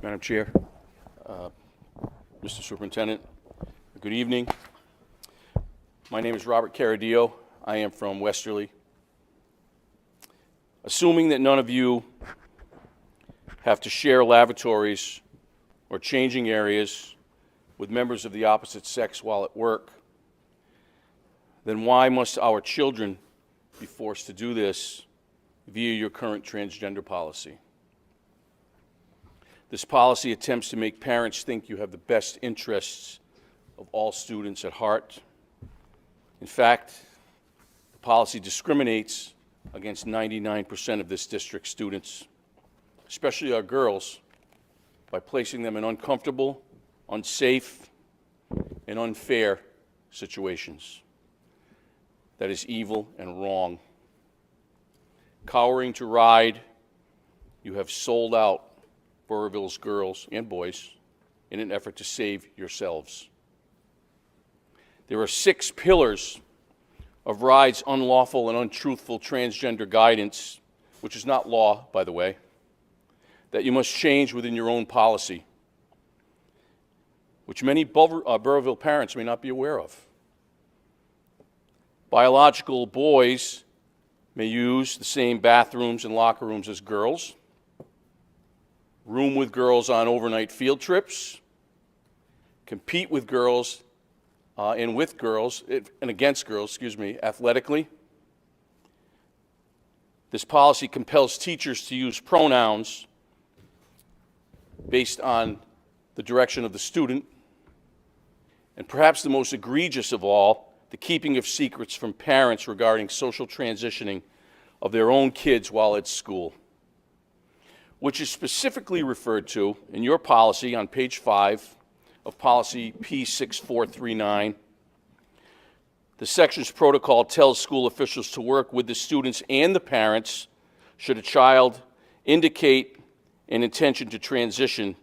Madam Chair, Mr. Superintendent, good evening. My name is Robert Caradillo. I am from Westerly. Assuming that none of you have to share lavatories or changing areas with members of the opposite sex while at work, then why must our children be forced to do this via your current transgender policy? This policy attempts to make parents think you have the best interests of all students at heart. In fact, the policy discriminates against 99% of this district's students, especially our girls, by placing them in uncomfortable, unsafe, and unfair situations. That is evil and wrong. Cowering to ride, you have sold out Burrillville's girls and boys in an effort to save yourselves. There are 6 pillars of RIDE's unlawful and untruthful transgender guidance, which is not law, by the way, that you must change within your own policy, which many Burrillville parents may not be aware of. Biological boys may use the same bathrooms and locker rooms as girls, room with girls on overnight field trips, compete with girls and against girls, athletically. This policy compels teachers to use pronouns based on the direction of the student, and perhaps the most egregious of all, the keeping of secrets from parents regarding social transitioning of their own kids while at school, which is specifically referred to in your policy on page 5 of policy P6439. The section's protocol tells school officials to work with the students and the parents should a child indicate an intention to transition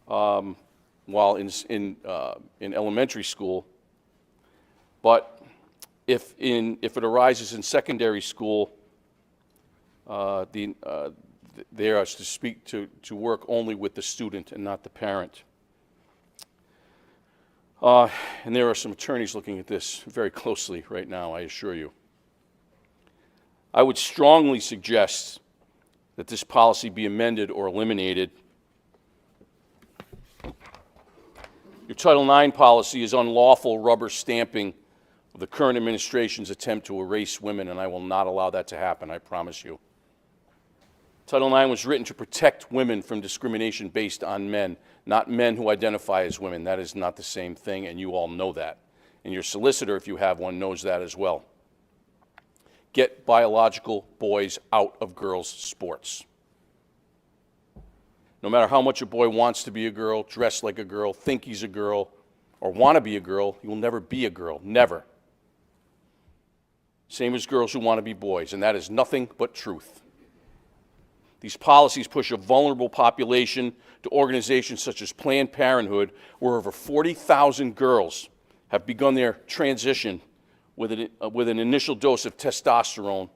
while in elementary school. But if it arises in secondary school, they are to work only with the student and not the parent. And there are some attorneys looking at this very closely right now, I assure you. I would strongly suggest that this policy be amended or eliminated. Your Title IX policy is unlawful rubber stamping of the current administration's attempt to erase women, and I will not allow that to happen, I promise you. Title IX was written to protect women from discrimination based on men, not men who identify as women. That is not the same thing, and you all know that. And your solicitor, if you have one, knows that as well. Get biological boys out of girls' sports. No matter how much a boy wants to be a girl, dress like a girl, think he's a girl, or want to be a girl, he will never be a girl, never. Same as girls who want to be boys, and that is nothing but truth. These policies push a vulnerable population to organizations such as Planned Parenthood, where over 40,000 girls have begun their transition with an initial dose of testosterone,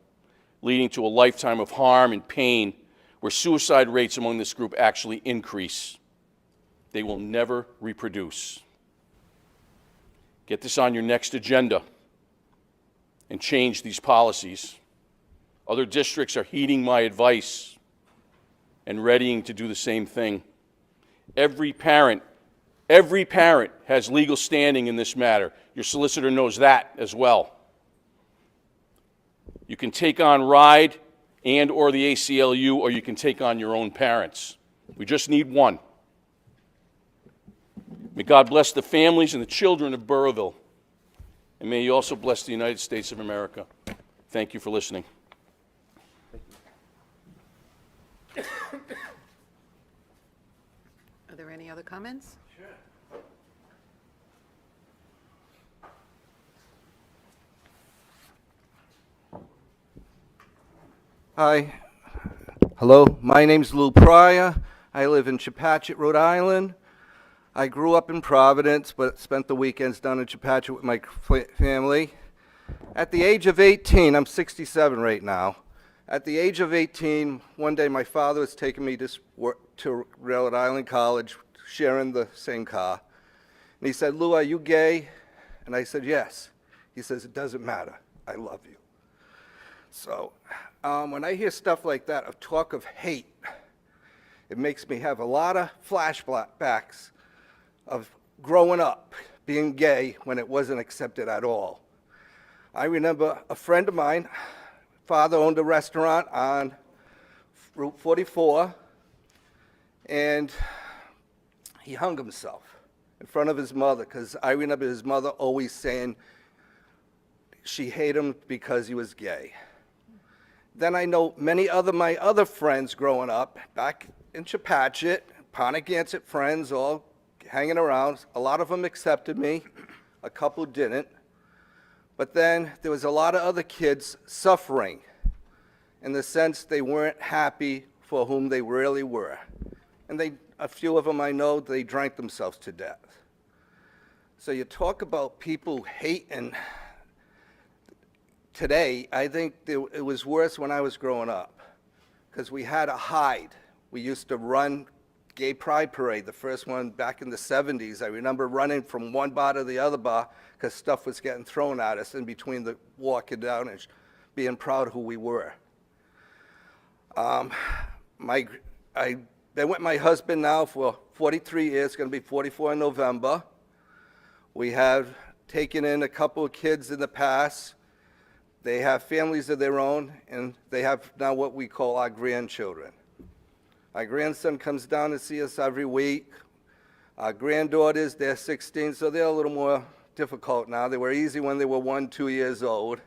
leading to a lifetime of harm and pain, where suicide rates among this group actually increase. They will never reproduce. Get this on your next agenda and change these policies. Other districts are heeding my advice and readying to do the same thing. Every parent has legal standing in this matter. Your solicitor knows that as well. You can take on RIDE and or the ACLU, or you can take on your own parents. We just need one. May God bless the families and the children of Burrillville, and may He also bless the United States of America. Thank you for listening. Are there any other comments? Sure. Hi. Hello. My name's Lou Pryor. I live in Chepachet, Rhode Island. I grew up in Providence, but spent the weekends down in Chepachet with my family. At the age of 18, I'm 67 right now, At the age of 18, one day my father was taking me to Rhode Island College, sharing the same car. And he said, "Lou, are you gay?" And I said, "Yes." He says, "It doesn't matter. I love you." So when I hear stuff like that, of talk of hate, it makes me have a lot of flashbacks of growing up, being gay when it wasn't accepted at all. I remember a friend of mine, father owned a restaurant on Route 44, and he hung himself in front of his mother, because I remember his mother always saying she hated him because he was gay. Then I know many my other friends growing up back in Chepachet, Pontiac friends, all hanging around. A lot of them accepted me, a couple didn't. But then there was a lot of other kids suffering in the sense they weren't happy for whom they really were. And a few of them I know, they drank themselves to death. So you talk about people hating. Today, I think it was worse when I was growing up, because we had to hide. We used to run Gay Pride Parade, the first one back in the 70s. I remember running from one bar to the other bar because stuff was getting thrown at us in between the walking down and being proud of who we were. Been with my husband now for 43 years, going to be 44 in November. We have taken in a couple of kids in the past. They have families of their own, and they have now what we call our grandchildren. Our grandson comes down to see us every week. Our granddaughters, they're 16, so they're a little more difficult now. They were easy when they were 1, 2 years old.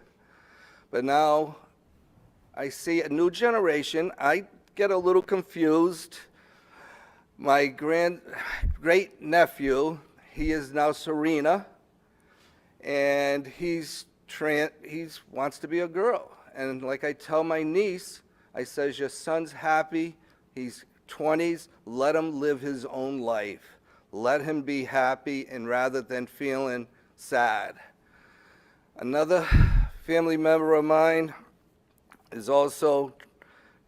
But now I see a new generation. I get a little confused. My great nephew, he is now Serena, and he wants to be a girl. And like I tell my niece, I says, your son's happy, he's 20s, let him live his own life. Let him be happy, and rather than feeling sad. Another family member of mine is also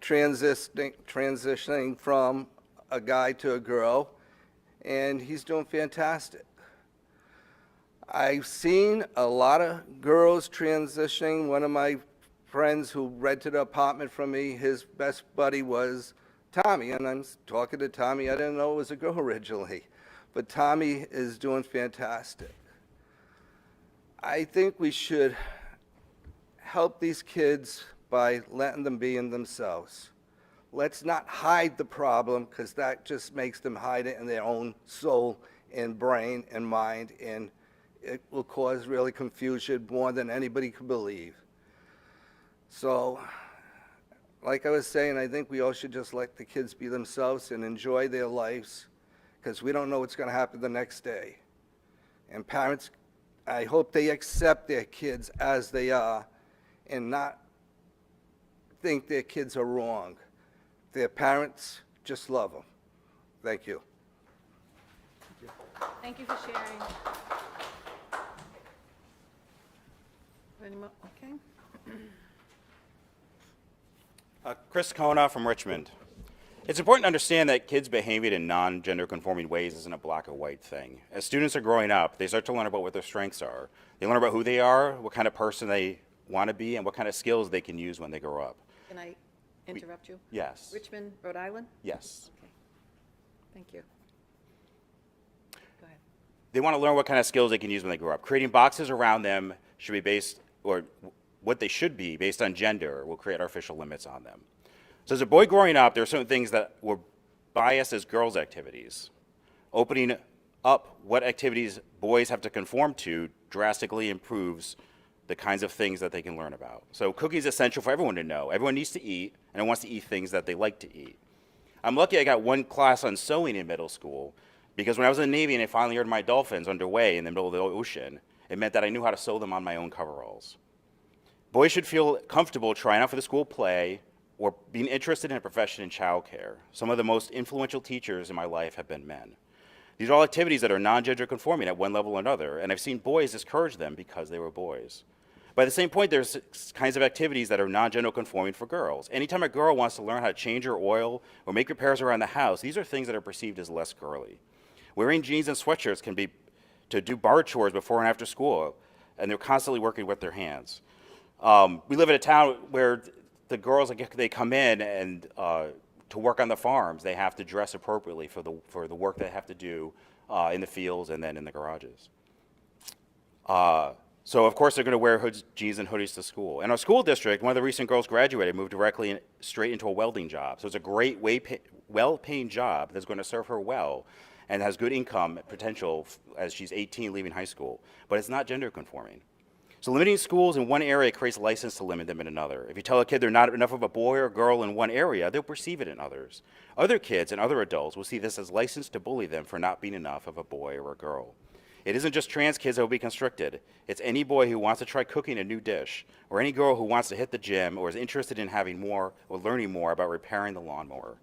transitioning from a guy to a girl, and he's doing fantastic. I've seen a lot of girls transitioning. One of my friends who rented an apartment from me, his best buddy was Tommy, and I'm talking to Tommy. I didn't know it was a girl originally, but Tommy is doing fantastic. I think we should help these kids by letting them be in themselves. Let's not hide the problem, because that just makes them hide it in their own soul and brain and mind, and it will cause really confusion more than anybody could believe. So, like I was saying, I think we all should just let the kids be themselves and enjoy their lives, because we don't know what's going to happen the next day. And parents, I hope they accept their kids as they are and not think their kids are wrong. Their parents, just love them. Thank you. Thank you for sharing. Any more? Okay. Chris Kona from Richmond. It's important to understand that kids behaving in non-gender conforming ways isn't a black or white thing. As students are growing up, they start to learn about what their strengths are. They learn about who they are, what kind of person they want to be, and what kind of skills they can use when they grow up. Can I interrupt you? Yes. Richmond, Rhode Island? Yes. Okay. Thank you. Go ahead. They want to learn what kind of skills they can use when they grow up. Creating boxes around them should be based, or what they should be based on gender will create artificial limits on them. So as a boy growing up, there are certain things that were biased as girls' activities. Opening up what activities boys have to conform to drastically improves the kinds of things that they can learn about. So cooking is essential for everyone to know. Everyone needs to eat, and wants to eat things that they like to eat. I'm lucky I got one class on sewing in middle school, because when I was in the Navy and I finally heard my dolphins underway in the middle of the ocean, it meant that I knew how to sew them on my own coveralls. Boys should feel comfortable trying out for the school play or being interested in a profession in childcare. Some of the most influential teachers in my life have been men. These are all activities that are non-gender conforming at one level or another, and I've seen boys discourage them because they were boys. By the same point, there's kinds of activities that are non-gender conforming for girls. Anytime a girl wants to learn how to change her oil or make repairs around the house, these are things that are perceived as less girly. Wearing jeans and sweatshirts can be to do bar chores before and after school, and they're constantly working with their hands. We live in a town where the girls, they come in and to work on the farms, they have to dress appropriately for the work they have to do in the fields and then in the garages. So of course they're going to wear hoods, jeans, and hoodies to school. In our school district, one of the recent girls graduated, moved directly straight into a welding job. So it's a great, well-paying job that's going to serve her well and has good income potential as she's 18 leaving high school. But it's not gender conforming. So limiting schools in one area creates license to limit them in another. If you tell a kid they're not enough of a boy or girl in one area, they'll perceive it in others. Other kids and other adults will see this as license to bully them for not being enough of a boy or a girl. It isn't just trans kids that will be constricted. It's any boy who wants to try cooking a new dish, or any girl who wants to hit the gym or is interested in having more or learning more about repairing the lawnmower.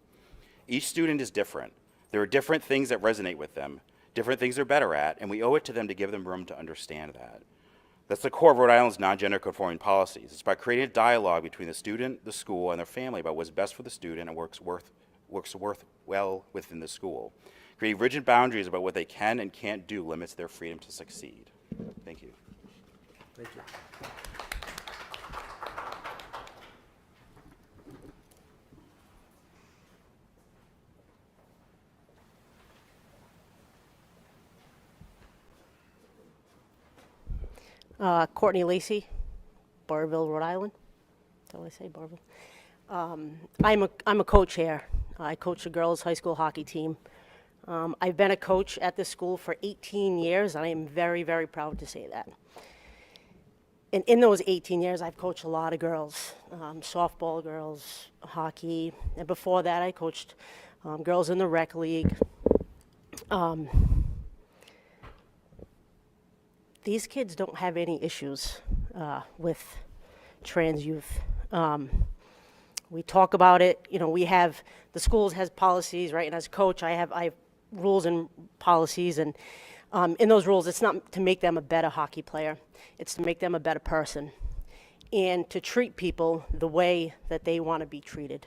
Each student is different. There are different things that resonate with them, different things they're better at, and we owe it to them to give them room to understand that. That's the core of Rhode Island's non-gender conforming policies. It's by creating a dialogue between the student, the school, and their family about what's best for the student and works well within the school. Creating rigid boundaries about what they can and can't do limits their freedom to succeed. Thank you. Thank you. Courtney Lacey, Burrillville, Rhode Island. That's how I say, Burrillville. I'm a coach here. I coach the girls' high school hockey team. I've been a coach at this school for 18 years, and I am very, very proud to say that. And in those 18 years, I've coached a lot of girls, softball girls, hockey, and before that, I coached girls in the rec league. These kids don't have any issues with trans youth. We talk about it. You know, we have the schools has policies, right? And as a coach, I have rules and policies, and in those rules, it's not to make them a better hockey player. It's to make them a better person, and to treat people the way that they want to be treated.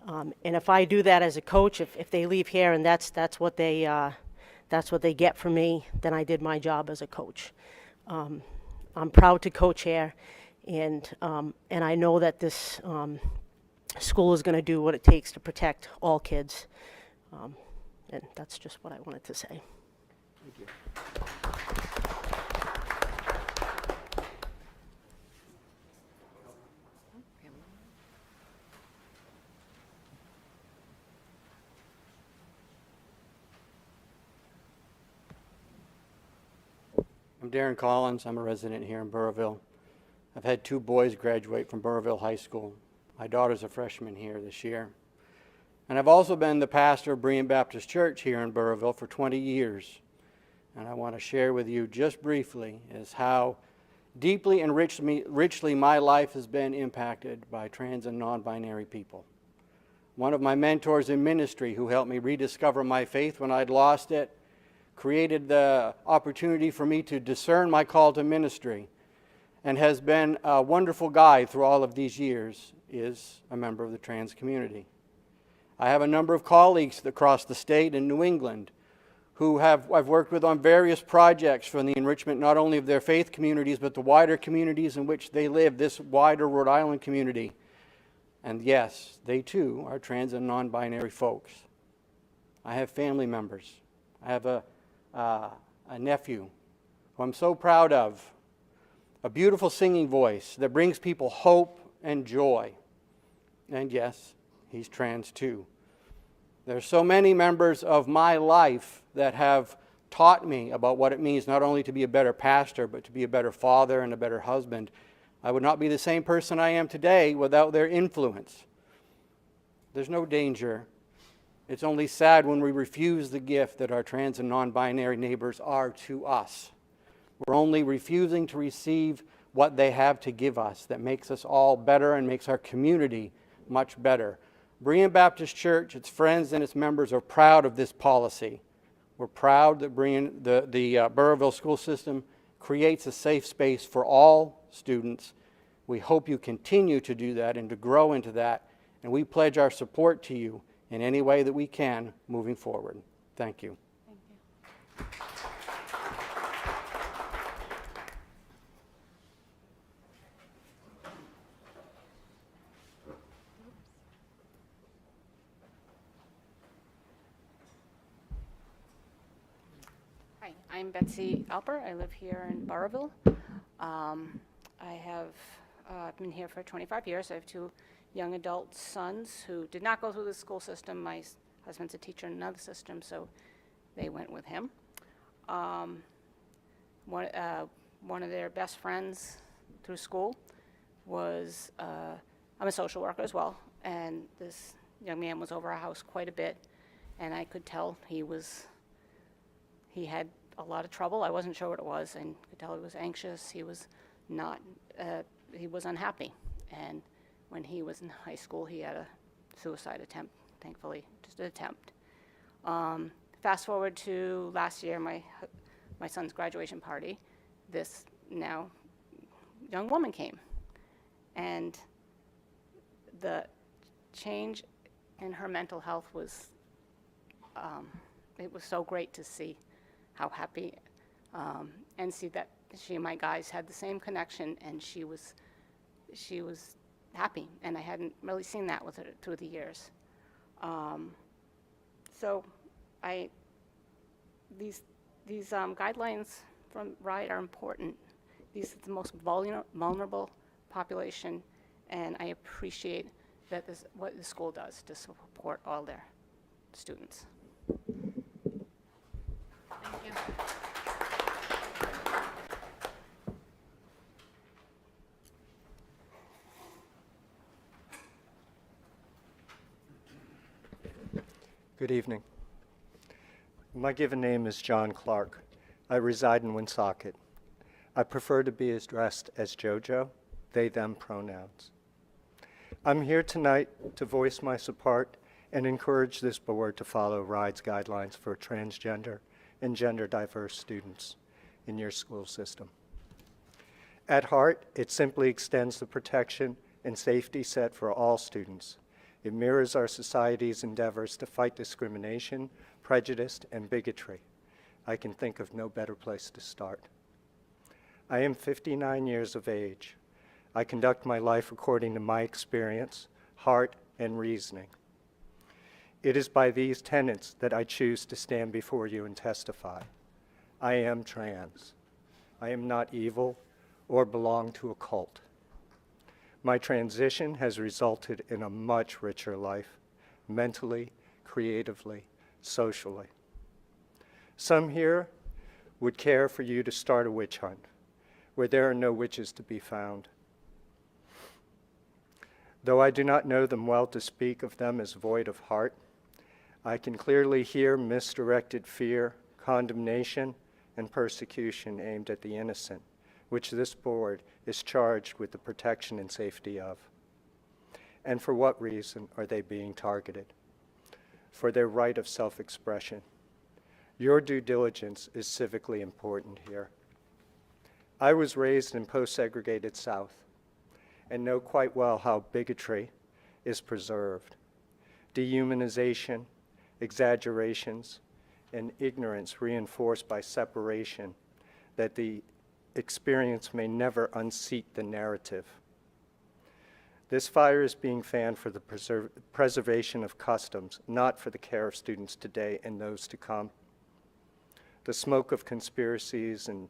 And if I do that as a coach, if they leave here and that's what they get from me, then I did my job as a coach. I'm proud to coach here, and I know that this school is going to do what it takes to protect all kids. And that's just what I wanted to say. Thank you. I'm Darren Collins. I'm a resident here in Burrillville. I've had 2 boys graduate from Burrillville High School. My daughter's a freshman here this year. And I've also been the pastor of Berean Baptist Church here in Burrillville for 20 years. And I want to share with you just briefly is how deeply and richly my life has been impacted by trans and non-binary people. One of my mentors in ministry who helped me rediscover my faith when I'd lost it, created the opportunity for me to discern my call to ministry, and has been a wonderful guide through all of these years, is a member of the trans community. I have a number of colleagues across the state and New England who I've worked with on various projects for the enrichment not only of their faith communities, but the wider communities in which they live, this wider Rhode Island community. And yes, they too are trans and non-binary folks. I have family members. I have a nephew who I'm so proud of, a beautiful singing voice that brings people hope and joy. And yes, he's trans too. There's so many members of my life that have taught me about what it means not only to be a better pastor, but to be a better father and a better husband. I would not be the same person I am today without their influence. There's no danger. It's only sad when we refuse the gift that our trans and non-binary neighbors are to us. We're only refusing to receive what they have to give us that makes us all better and makes our community much better. Berean Baptist Church, its friends and its members are proud of this policy. We're proud that the Burrillville school system creates a safe space for all students. We hope you continue to do that and to grow into that, and we pledge our support to you in any way that we can moving forward. Thank you. Hi, I'm Betsy Alper. I live here in Burrillville. I have been here for 25 years. I have two young adult sons who did not go through the school system. My husband's a teacher in another system, so they went with him. One of their best friends through school was, I'm a social worker as well, and this young man was over our house quite a bit, and I could tell he had a lot of trouble. I wasn't sure what it was, and could tell he was anxious. He was not, he was unhappy. And when he was in high school, he had a suicide attempt, thankfully, just an attempt. Fast forward to last year, my son's graduation party, this now young woman came. And the change in her mental health was, it was so great to see how happy, and see that she and my guys had the same connection, and she was happy, and I hadn't really seen that with her through the years. So these guidelines from RIDE are important. These are the most vulnerable population, and I appreciate that this what the school does to support all their students. Thank you. Good evening. My given name is John Clark. I reside in Woonsocket. I prefer to be addressed as JoJo, they, them pronouns. I'm here tonight to voice my support and encourage this board to follow RIDE's guidelines for transgender and gender diverse students in your school system. At heart, it simply extends the protection and safety set for all students. It mirrors our society's endeavors to fight discrimination, prejudice, and bigotry. I can think of no better place to start. I am 59 years of age. I conduct my life according to my experience, heart, and reasoning. It is by these tenets that I choose to stand before you and testify. I am trans. I am not evil or belong to a cult. My transition has resulted in a much richer life, mentally, creatively, socially. Some here would care for you to start a witch hunt, where there are no witches to be found. Though I do not know them well to speak of them as void of heart, I can clearly hear misdirected fear, condemnation, and persecution aimed at the innocent, which this board is charged with the protection and safety of. And for what reason are they being targeted? For their right of self-expression. Your due diligence is civically important here. I was raised in post-segregated South and know quite well how bigotry is preserved. Dehumanization, exaggerations, and ignorance reinforced by separation that the experience may never unseat the narrative. This fire is being fanned for the preservation of customs, not for the care of students today and those to come. The smoke of conspiracies and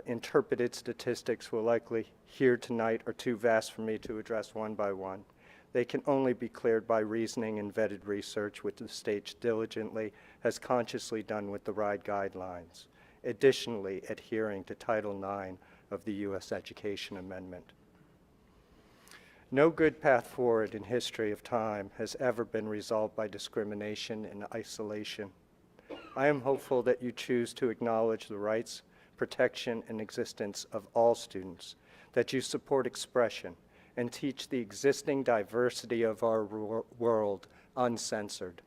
interpreted statistics we'll likely hear tonight are too vast for me to address one by one. They can only be cleared by reasoning and vetted research, which the state diligently has consciously done with the RIDE guidelines, additionally adhering to Title IX of the U.S. Education Amendment. No good path forward in history of time has ever been resolved by discrimination and isolation. I am hopeful that you choose to acknowledge the rights, protection, and existence of all students, that you support expression, and teach the existing diversity of our world uncensored.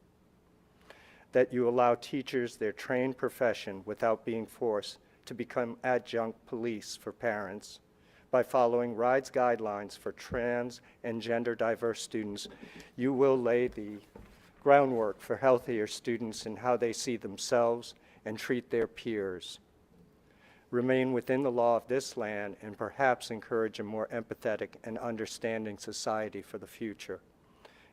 That you allow teachers their trained profession without being forced to become adjunct police for parents. By following RIDE's guidelines for trans and gender diverse students, you will lay the groundwork for healthier students in how they see themselves and treat their peers. Remain within the law of this land and perhaps encourage a more empathetic and understanding society for the future.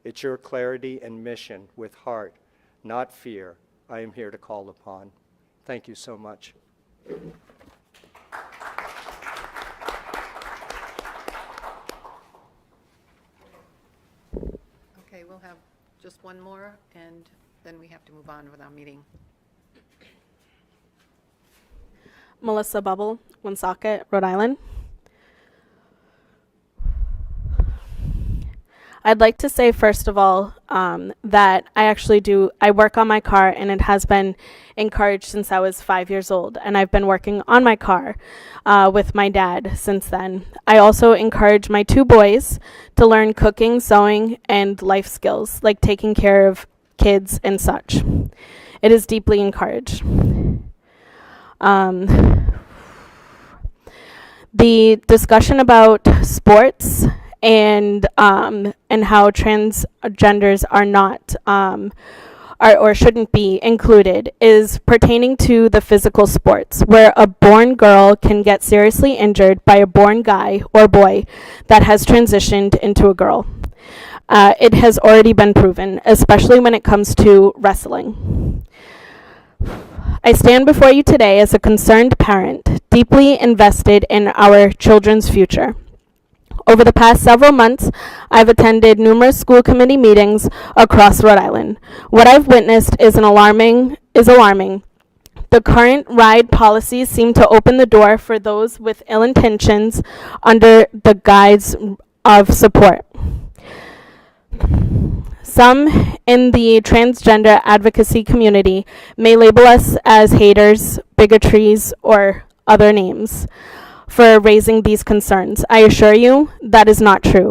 It's your clarity and mission with heart, not fear, I am here to call upon. Thank you so much. Okay, we'll have just one more, and then we have to move on with our meeting. Melissa Bubble, Woonsocket, Rhode Island. I'd like to say, first of all, that I work on my car, and it has been encouraged since I was 5 years old, and I've been working on my car with my dad since then. I also encourage my 2 boys to learn cooking, sewing, and life skills, like taking care of kids and such. It is deeply encouraged. The discussion about sports and how transgenders are not or shouldn't be included is pertaining to the physical sports, where a born girl can get seriously injured by a born guy or boy that has transitioned into a girl. It has already been proven, especially when it comes to wrestling. I stand before you today as a concerned parent, deeply invested in our children's future. Over the past several months, I've attended numerous school committee meetings across Rhode Island. What I've witnessed is alarming. The current RIDE policies seem to open the door for those with ill intentions under the guise of support. Some in the transgender advocacy community may label us as haters, bigotries, or other names for raising these concerns. I assure you that is not true.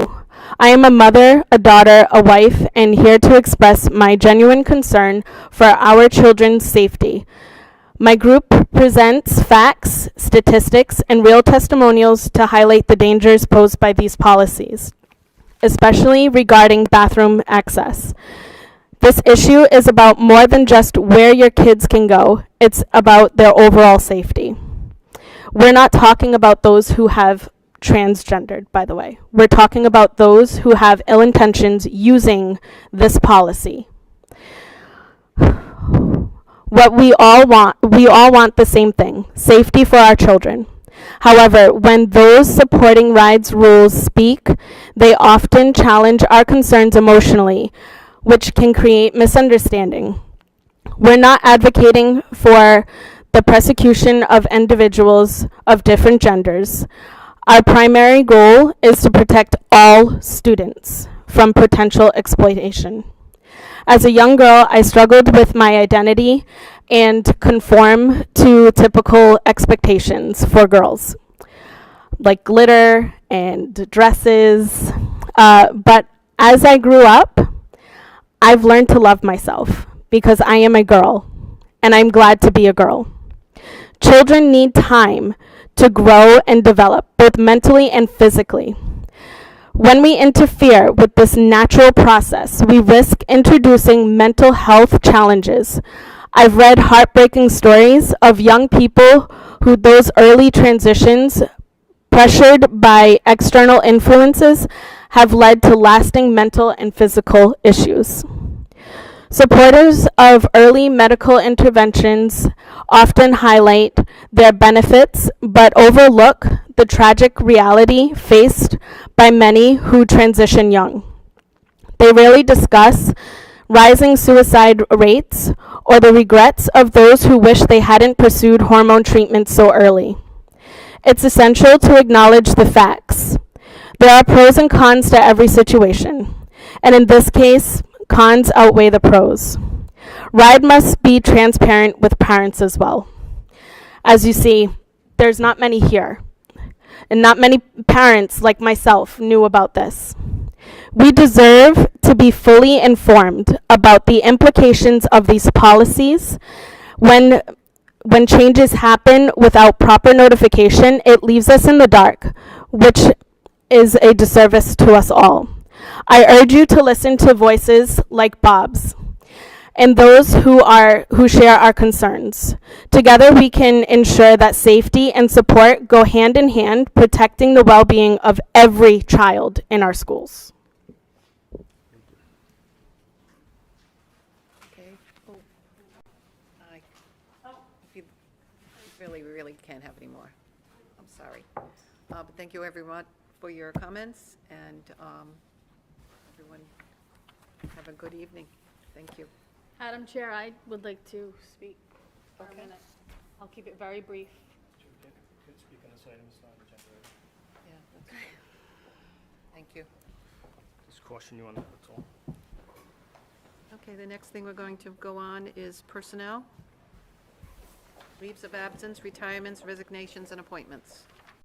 I am a mother, a daughter, a wife, and here to express my genuine concern for our children's safety. My group presents facts, statistics, and real testimonials to highlight the dangers posed by these policies, especially regarding bathroom access. This issue is about more than just where your kids can go. It's about their overall safety. We're not talking about those who have transgendered, by the way. We're talking about those who have ill intentions using this policy. What we all want the same thing, safety for our children. However, when those supporting RIDE's rules speak, they often challenge our concerns emotionally, which can create misunderstanding. We're not advocating for the persecution of individuals of different genders. Our primary goal is to protect all students from potential exploitation. As a young girl, I struggled with my identity and conform to typical expectations for girls, like glitter and dresses. But as I grew up, I've learned to love myself because I am a girl, and I'm glad to be a girl. Children need time to grow and develop, both mentally and physically. When we interfere with this natural process, we risk introducing mental health challenges. I've read heartbreaking stories of young people who those early transitions, pressured by external influences, have led to lasting mental and physical issues. Supporters of early medical interventions often highlight their benefits, but overlook the tragic reality faced by many who transition young. They rarely discuss rising suicide rates or the regrets of those who wish they hadn't pursued hormone treatment so early. It's essential to acknowledge the facts. There are pros and cons to every situation, and in this case, cons outweigh the pros. RIDE must be transparent with parents as well. As you see, there's not many here, and not many parents like myself knew about this. We deserve to be fully informed about the implications of these policies when when changes happen without proper notification, it leaves us in the dark, which is a disservice to us all. I urge you to listen to voices like Bob's and those who share our concerns. Together we can ensure that safety and support go hand in hand, protecting the well-being of every child in our schools. Okay. Oh, if you really can't have any more. I'm sorry. But thank you, everyone, for your comments, and everyone have a good evening. Thank you. Madam Chair, I would like to speak for a Okay. minute. I'll keep it very brief. Yeah, that's right. Thank you. Just caution you on that, that's all. Okay, the next thing we're going to go on is personnel. Leaves of absence, retirements, resignations, and appointments.